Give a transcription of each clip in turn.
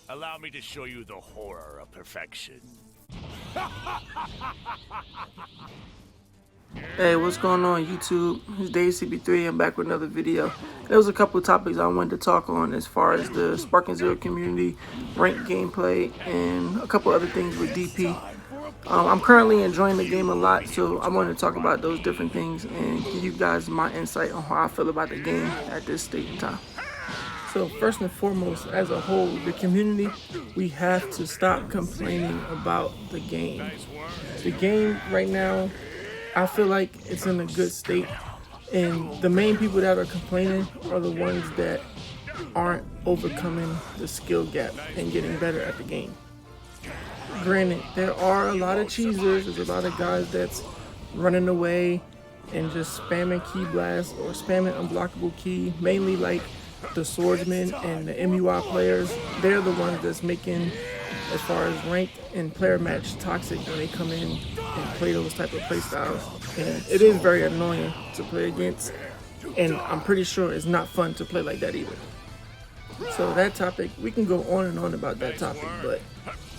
Allow me to show you the horror of perfection. Hey, what's going on YouTube? It's DaveCB3. I'm back with another video. There was a couple of topics I wanted to talk on as far as the Sparking Zero community, ranked gameplay, and a couple other things with DP. I'm currently enjoying the game a lot, so I wanted to talk about those different things and give you guys my insight on how I feel about the game at this stage in time. So first and foremost, as a whole, the community, we have to stop complaining about the game. The game right now, I feel like it's in a good state, and the main people that are complaining are the ones that aren't overcoming the skill gap and getting better at the game. Granted, there are a lot of cheesers, there's a lot of guys that's running away and just spamming key blast or spamming unblockable key, mainly like the swordsmen and the MUI players. They're the ones that's making, as far as ranked and player match, toxic when they come in and play those type of play styles. And it is very annoying to play against, and I'm pretty sure it's not fun to play like that either. So that topic, we can go on and on about that topic, but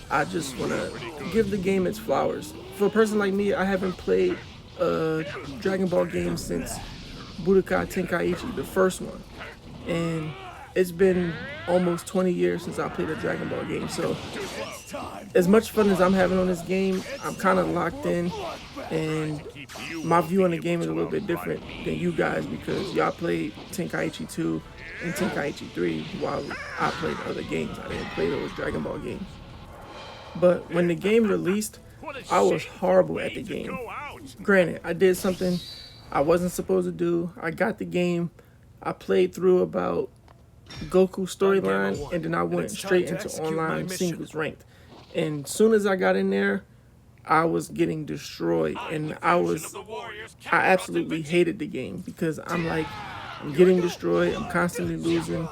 I just want to give the game its flowers. For a person like me, I haven't played a Dragon Ball game since Budokai Tenkaichi, the first one. And it's been almost 20 years since I played a Dragon Ball game. So as much fun as I'm having on this game, I'm kind of locked in, and my view on the game is a little bit different than you guys because y'all played Tenkaichi 2 and Tenkaichi 3 while I played other games. I didn't play those Dragon Ball games. But when the game released, I was horrible at the game. Granted, I did something I wasn't supposed to do. I got the game, I played through about Goku storyline, and then I went straight into online singles ranked. And soon as I got in there, I was getting destroyed, and I absolutely hated the game because I'm like, I'm getting destroyed, I'm constantly losing.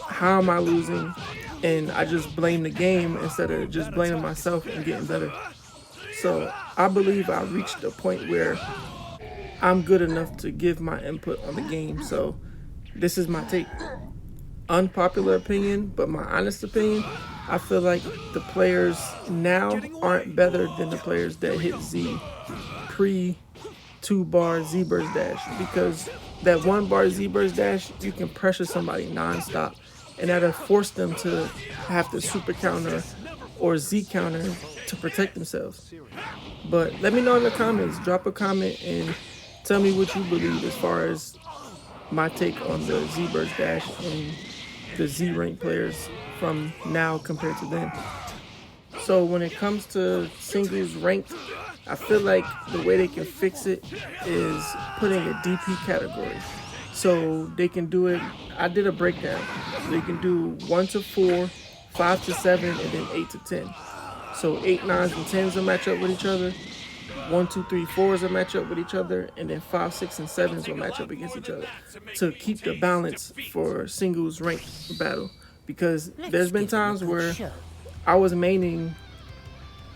How am I losing? And I just blame the game instead of just blaming myself and getting better. So I believe I reached a point where I'm good enough to give my input on the game. So this is my take. Unpopular opinion, but my honest opinion, I feel like the players now aren't better than the players that hit Z pre 2-bar Z burst dash, because that 1-bar Z burst dash, you can pressure somebody non-stop, and that'll force them to have to super counter or Z counter to protect themselves. But let me know in the comments, drop a comment and tell me what you believe as far as my take on the Z burst dash and the Z rank players from now compared to then. So when it comes to singles ranked, I feel like the way they can fix it is putting a DP category. So they can do it, I did a breakdown. They can do 1 to 4, 5 to 7, and then 8 to 10. So 8, 9s, and 10s will match up with each other. 1, 2, 3, 4s will match up with each other, and then 5, 6, and 7s will match up against each other to keep the balance for singles ranked battle. Because there's been times where I was maining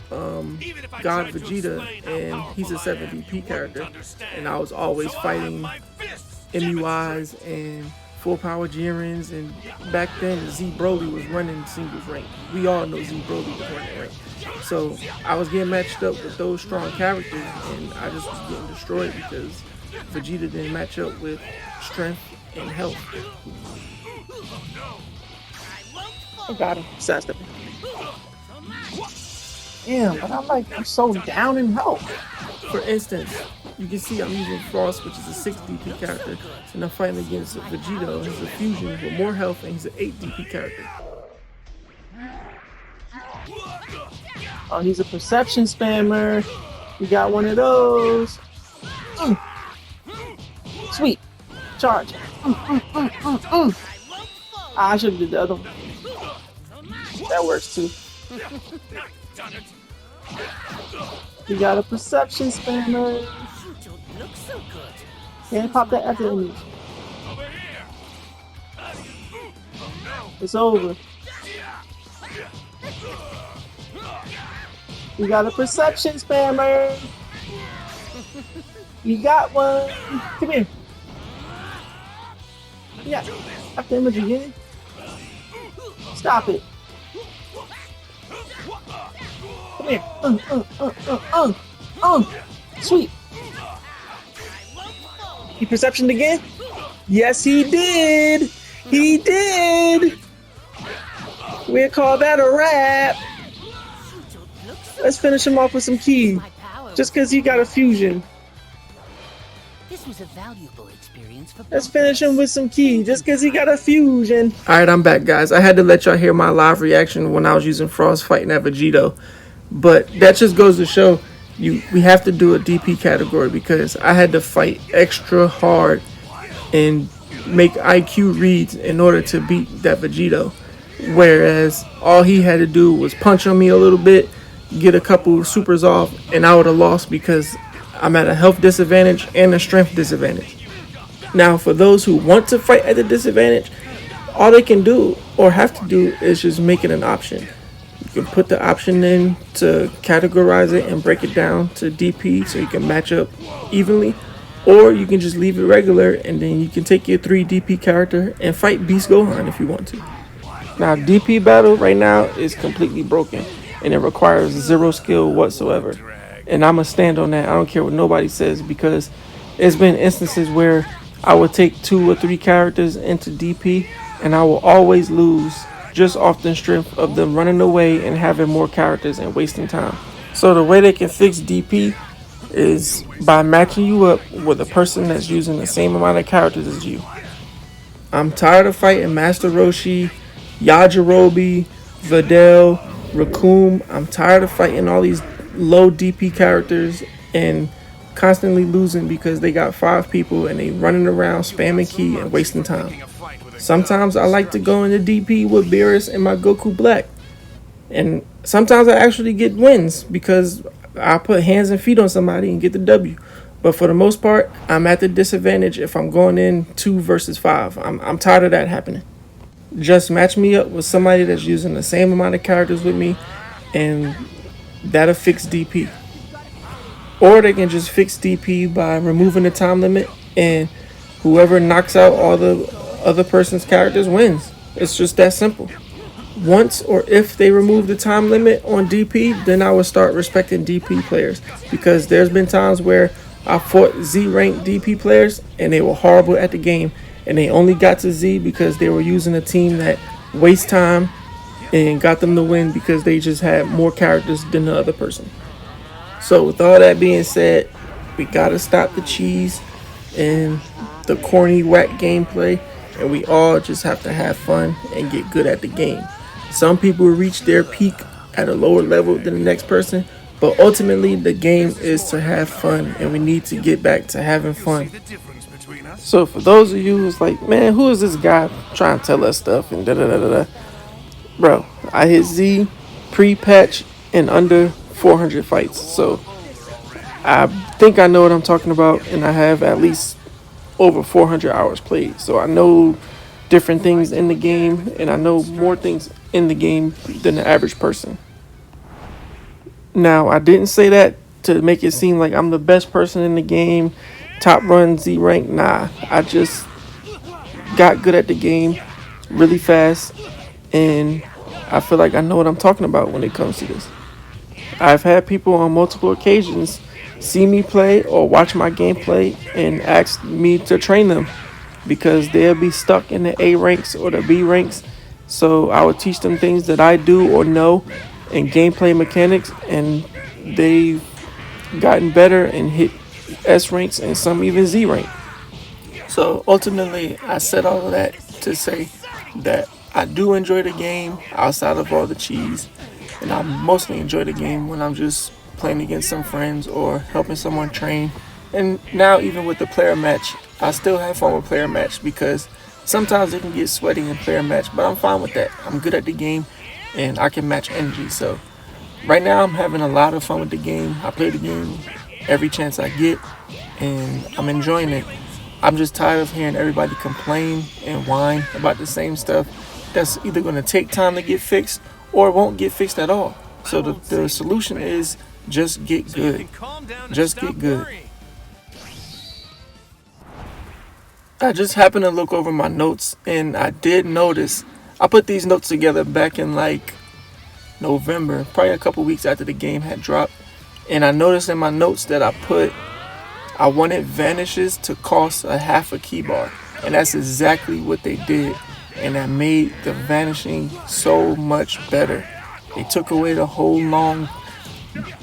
God Vegeta, and he's a 7 DP character, and I was always fighting MUIs and full power Jirens, and back then Z Broly was running singles rank. We all know Z Broly was running rank. So I was getting matched up with those strong characters, and I just was getting destroyed because Vegeta didn't match up with strength and health. I got him. Sidestepping. Damn, but I'm so down in health. For instance, you can see I'm using Frost, which is a 6 DP character, and I'm fighting against Vegeta, who's a fusion with more health, and he's an 8 DP character. Oh, he's a perception spammer. We got one of those. Sweet. Charge. I should have did the other one. That works too. We got a perception spammer. Can't pop that after the It's over. We got a perception spammer. You got one. Come here. Yeah. After image again. Stop it. Come here. Sweet. He perceptioned again? Yes, he did. He did. We'll call that a wrap. Let's finish him off with some key. Just because he got a fusion. This was a valuable experience for Let's finish him with some key. Just because he got a fusion. Alright, I'm back, guys. I had to let y'all hear my live reaction when I was using Frost fighting at Vegito. But that just goes to show we have to do a DP category because I had to fight extra hard and make IQ reads in order to beat that Vegito. Whereas all he had to do was punch on me a little bit, get a couple supers off, and I would have lost because I'm at a health disadvantage and a strength disadvantage. Now, for those who want to fight at a disadvantage, all they can do or have to do is just make it an option. You can put the option in to categorize it and break it down to DP so you can match up evenly, or you can just leave it regular and then you can take your 3 DP character and fight Beast Gohan if you want to. Now, DP battle right now is completely broken and it requires 0 skill whatsoever. And I'm going to stand on that. I don't care what nobody says because there's been instances where I would take 2 or 3 characters into DP and I will always lose just off the strength of them running away and having more characters and wasting time. So the way they can fix DP is by matching you up with a person that's using the same amount of characters as you. I'm tired of fighting Master Roshi, Yajirobe, Videl, Raccoon. I'm tired of fighting all these low DP characters and constantly losing because they got 5 people and they running around spamming key and wasting time. Sometimes I like to go into DP with Beerus and my Goku Black. And sometimes I actually get wins because I put hands and feet on somebody and get the W. But for the most part, I'm at the disadvantage if I'm going in 2 versus 5. I'm tired of that happening. Just match me up with somebody that's using the same amount of characters with me and that'll fix DP. Or they can just fix DP by removing the time limit and whoever knocks out all the other person's characters wins. It's just that simple. Once or if they remove the time limit on DP, then I will start respecting DP players because there's been times where I fought Z rank DP players and they were horrible at the game and they only got to Z because they were using a team that wastes time and got them to win because they just had more characters than the other person. So with all that being said, we gotta stop the cheese and the corny whack gameplay, and we all just have to have fun and get good at the game. Some people reach their peak at a lower level than the next person, but ultimately the game is to have fun and we need to get back to having fun. So for those of you who's like, man, who is this guy trying to tell us stuff and da-da-da-da-da. Bro, I hit Z pre-patch in under 400 fights, so I think I know what I'm talking about, and I have at least over 400 hours played, so I know different things in the game, and I know more things in the game than the average person. Now, I didn't say that to make it seem like I'm the best person in the game, top run, Z rank. Nah, I just got good at the game really fast, and I feel like I know what I'm talking about when it comes to this. I've had people on multiple occasions see me play or watch my gameplay and ask me to train them because they'll be stuck in the A ranks or the B ranks. So I would teach them things that I do or know in gameplay mechanics, and they've gotten better and hit S ranks and some even Z rank. So ultimately, I said all of that to say that I do enjoy the game outside of all the cheese, and I mostly enjoy the game when I'm just playing against some friends or helping someone train. And now even with the player match, I still have fun with player match because sometimes it can get sweaty in player match, but I'm fine with that. I'm good at the game and I can match energy. So right now I'm having a lot of fun with the game. I play the game every chance I get and I'm enjoying it. I'm just tired of hearing everybody complain and whine about the same stuff that's either going to take time to get fixed or won't get fixed at all. So the solution is just get good. Just get good. I just happened to look over my notes and I did notice I put these notes together back in like November, probably a couple weeks after the game had dropped, and I noticed in my notes that I wanted vanishes to cost a half a key bar, and that's exactly what they did, and that made the vanishing so much better. They took away the whole long,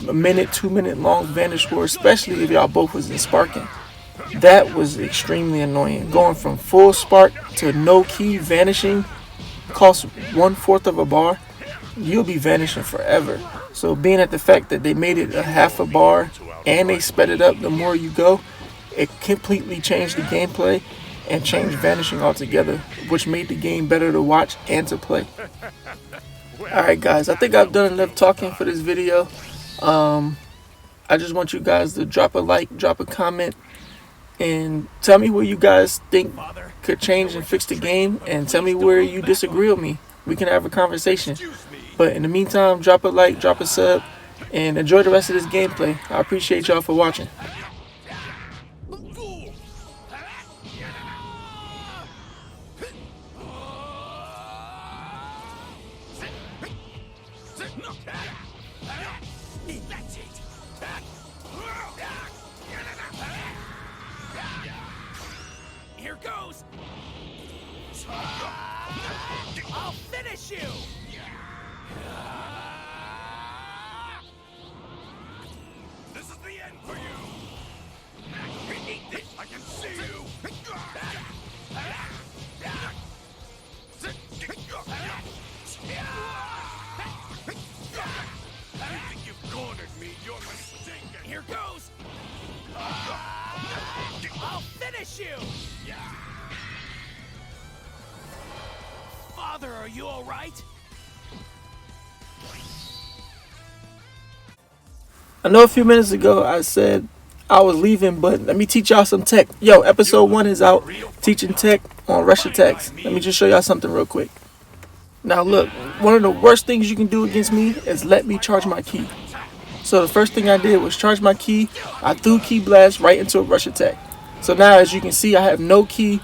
a minute, 2 minute long vanish war, especially if y'all both was in sparking. That was extremely annoying. Going from full spark to no key vanishing costs 1/4 of a bar. You'll be vanishing forever. So being at the fact that they made it a half a bar and they sped it up the more you go, it completely changed the gameplay and changed vanishing altogether, which made the game better to watch and to play. Alright guys, I think I've done enough talking for this video. I just want you guys to drop a like, drop a comment, and tell me what you guys think could change and fix the game, and tell me where you disagree with me. We can have a conversation. But in the meantime, drop a like, drop a sub, and enjoy the rest of this gameplay. I appreciate y'all for watching. Here goes! I'll finish you! This is the end for you! Eat this! I can see you! You think you've cornered me? You're mistaken! Here goes! I'll finish you! Father, are you alright? I know a few minutes ago I said I was leaving, but let me teach y'all some tech. Yo, episode 1 is out, teaching tech on rush attacks. Let me just show y'all something real quick. Now look, one of the worst things you can do against me is let me charge my ki. So the first thing I did was charge my ki. I threw ki blast right into a rush attack. So now as you can see, I have no ki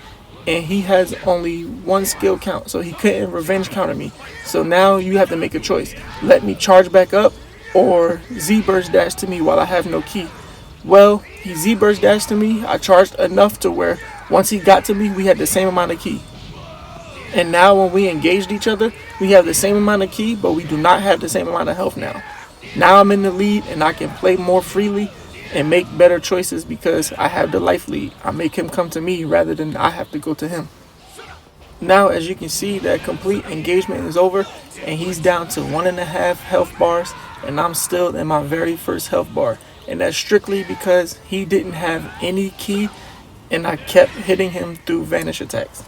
and he has only 1 skill count, so he couldn't revenge counter me. So now you have to make a choice. Let me charge back up or Z-burst dash to me while I have no ki. Well, he Z-burst dashed to me. I charged enough to where once he got to me, we had the same amount of ki. And now when we engaged each other, we have the same amount of ki, but we do not have the same amount of health now. Now I'm in the lead and I can play more freely and make better choices because I have the life lead. I make him come to me rather than I have to go to him. Now as you can see, that complete engagement is over and he's down to 1.5 health bars and I'm still in my very first health bar. And that's strictly because he didn't have any ki and I kept hitting him through vanish attacks.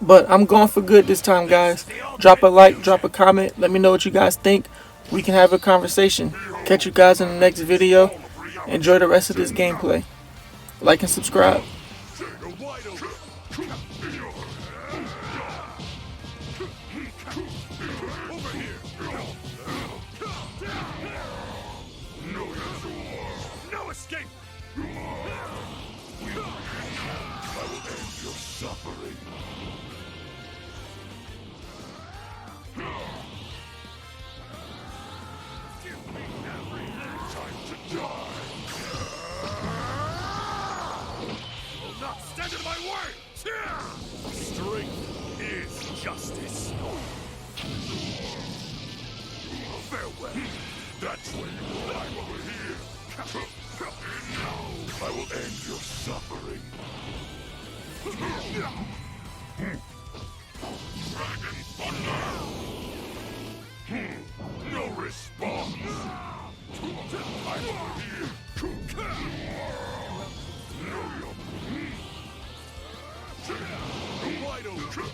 But I'm going for good this time, guys. Drop a like, drop a comment. Let me know what you guys think. We can have a conversation. Catch you guys in the next video. Enjoy the rest of this gameplay. Like and subscribe. No escape! I will end your suffering. Give me every time to die. You will not stand in my way! Strength is justice. Farewell. That's when you climb over here. Now I will end your suffering. Dragon Thunder! No response! I'm over here! Wide open!